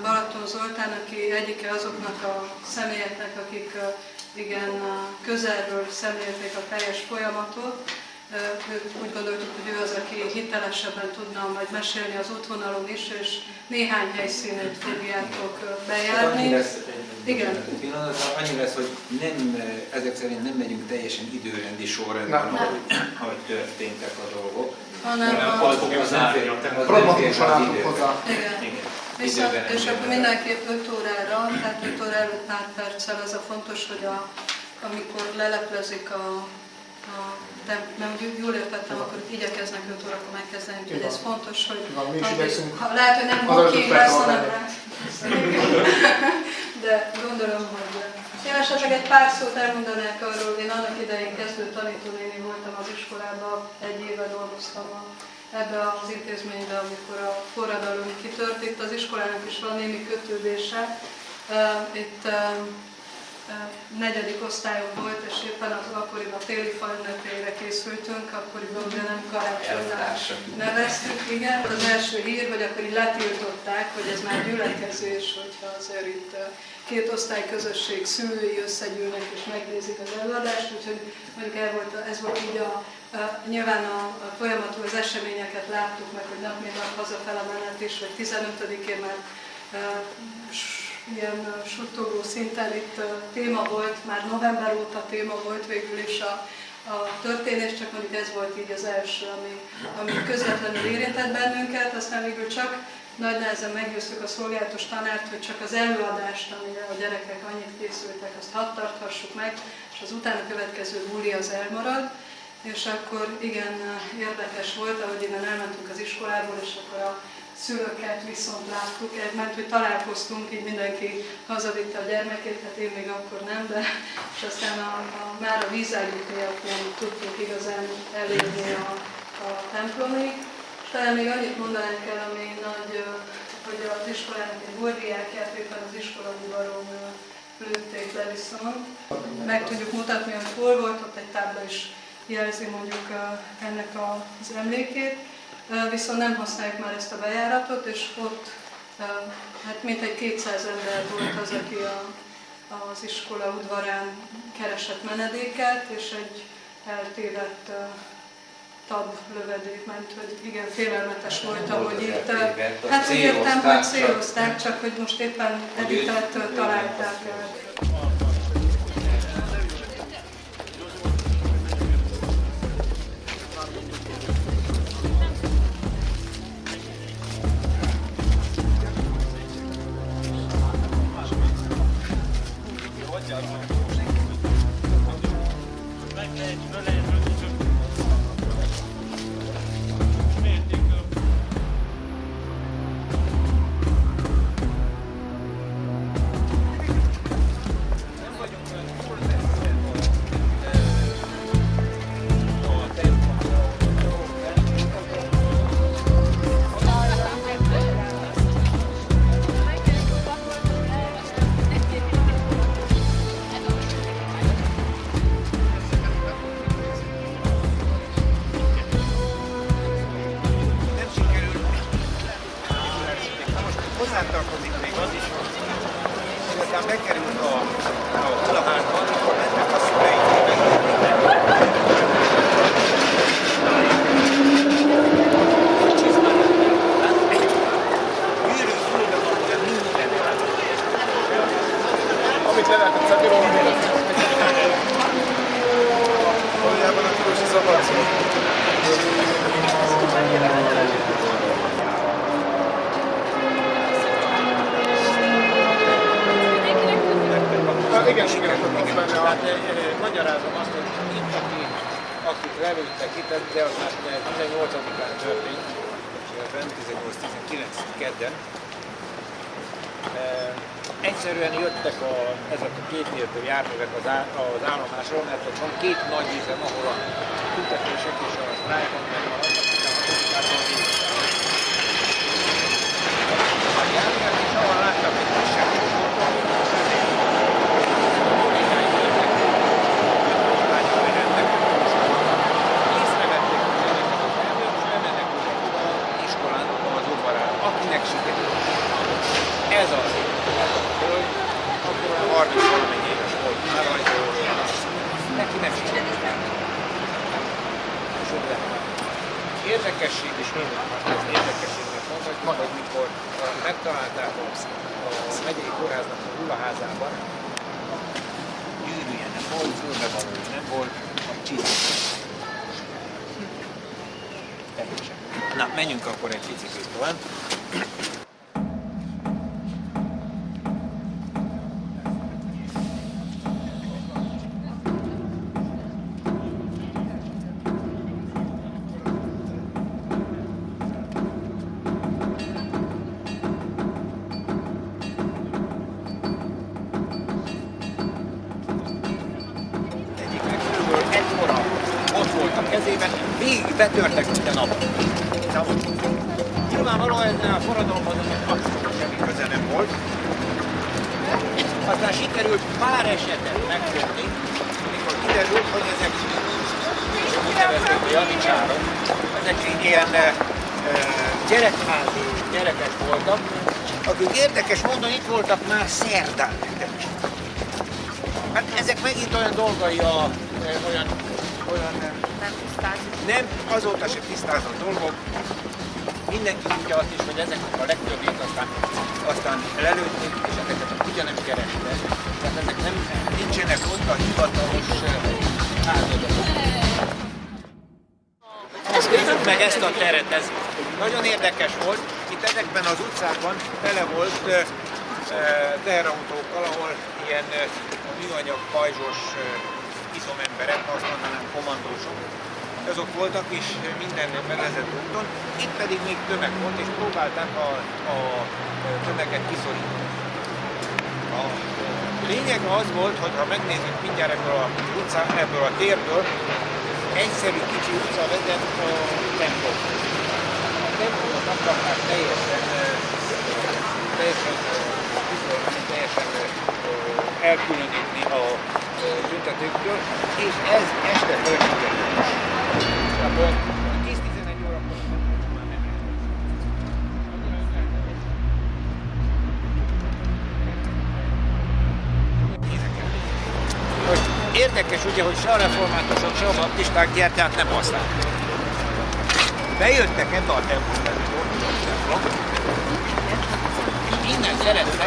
Balaton Zoltán, aki egyike azoknak a személyeknek, akik igen közelről szemlélték a teljes folyamatot. Úgy gondoltuk, hogy ő az, aki hitelesebben tudna majd mesélni az útvonalon is, és néhány helyszínét fogjátok bejárni. Igen. Annyi lesz, hogy nem, ezek szerint nem megyünk teljesen időrendi sorrendben, ahogy történtek a dolgok. Hanem pragmatikusan álltunk hozzá. Viszont, és akkor mindenképp 5 órára, tehát 5 óra előtt pár perccel az a fontos, hogy amikor leleplezik nem jól értettem, akkor itt igyekeznek 5 órakor megkezdeni, úgyhogy ez fontos, hogy lehet, hogy nem oké lesz, hanem de gondolom, hogy én esetleg egy pár szót elmondanák arról, én annak idején kezdő tanítónéni voltam az iskolában, 1 éve dolgoztam ebbe az intézménybe, amikor a forradalom kitört. Itt az iskolának is van némi kötődése. Itt 4. osztályon volt, és éppen akkoriban téli faünnepére készültünk, akkoriban ugye nem karácsonynál neveztük, igen. Az első hír, hogy akkor így letiltották, hogy ez már gyülekezés, hogyha azért itt 2 osztályközösség szülői összegyűlnek és megnézik az előadást, úgyhogy mondjuk ez volt így nyilván a folyamatú az eseményeket láttuk meg, hogy nap mint nap hazafele menet is, vagy 15-én már ilyen suttogó szinten itt téma volt, már november óta téma volt végül is a történés, csak mondjuk ez volt így az első, ami közvetlenül érintett bennünket, aztán végül csak nagy nehezen meggyőztük a szolgálatos tanárt, hogy csak az előadást, amire a gyerekek annyit készültek, azt hadd tarthassuk meg, és az utána következő buli az elmarad. És akkor igen érdekes volt, ahogy innen elmentünk az iskolából, és akkor a szülőket viszont láttuk, mert hogy találkoztunk, így mindenki hazavitte a gyermekét, hát én még akkor nem, de és aztán már a vízágyúk miatt nem tudtuk igazán elérni a templomig. És talán még annyit mondanánk el, ami nagy, hogy az iskolának egy gordiákját éppen az iskolaudvaron lőtték le viszont. Meg tudjuk mutatni, hogy hol volt, ott egy tábla is jelzi mondjuk ennek az emlékét. Viszont nem használjuk már ezt a bejáratot, és ott hát mintegy 200 ember volt az, aki az iskola udvarán keresett menedéket, és egy eltévedt tablövedék ment, hogy igen, félelmetes volt, ahogy itt. Hát úgy értem, hogy célozták, csak hogy most éppen Editet találták el. Hozzátartozik még az is, hogy aztán bekerült a Kulaházba, amikor mentek a szülei. Gyűrűs fúrnak, ugye minden amit le lehetett szedni róla, valójában a tudós szabad szó. Igen, hát magyarázom azt, hogy itt, akik lelőttek itt, de az már 18-án történt, 18-19 kedden. Egyszerűen jöttek ezek a kétnéltő járművek az állomásról, mert ott van 2 nagy üzem, ahol a tüntetések és a sztrájkok megmaradnak, a járművek is arra sikerült. Ez az, hogy akkor olyan 30 valamennyi éves volt már, neki nem sikerült. Érdekesség is érdekességnek mondhatjuk, hogy mikor megtalálták a megyei kórháznak a hullaházában, gyűrűje nem volt, fölbevaló nem volt, a csizma. Na, menjünk akkor egy picit tovább. Végig betörtek minden napot. Nyilvánvalóan ezen a forradalomban abszolút semmi köze nem volt. Aztán sikerült pár esetet megfogni, amikor kiderült, hogy ezek úgy nevezték janicsáron, ezek ilyen gyerekházi gyerekek voltak, akik érdekes módon itt voltak már szerdán. Hát ezek megint olyan dolgai, olyan nem, azóta sem tisztázott dolgok. Mindenki tudja azt is, hogy ezeknek a legtöbbét aztán lelőtték, és ezeket a kutya nem kereste. Tehát ezek nincsenek ott a hivatalos áldozatok. Most nézzük meg ezt a teret, ez nagyon érdekes volt. Itt ezekben az utcákban tele volt teherautókkal, ahol ilyen műanyag pajzsos izomemberek, azt mondanám kommandósok, azok voltak is minden bevezető úton, itt pedig még tömeg volt, és próbálták a tömeget kiszorítani. A lényeg az volt, hogy ha megnézzük mindjárt ebből a térből, egyszerű kicsi utca vezet a templomhoz. A templomot akarták teljesen elkülönítni a tüntetőktől, és ez este fölsikerült. Tehát 10-11 órakor már nem hogy érdekes ugye, hogy se a reformátusok, se a baptisták gyertyát nem használtak. Bejöttek ebbe a templomba, és innen szerettek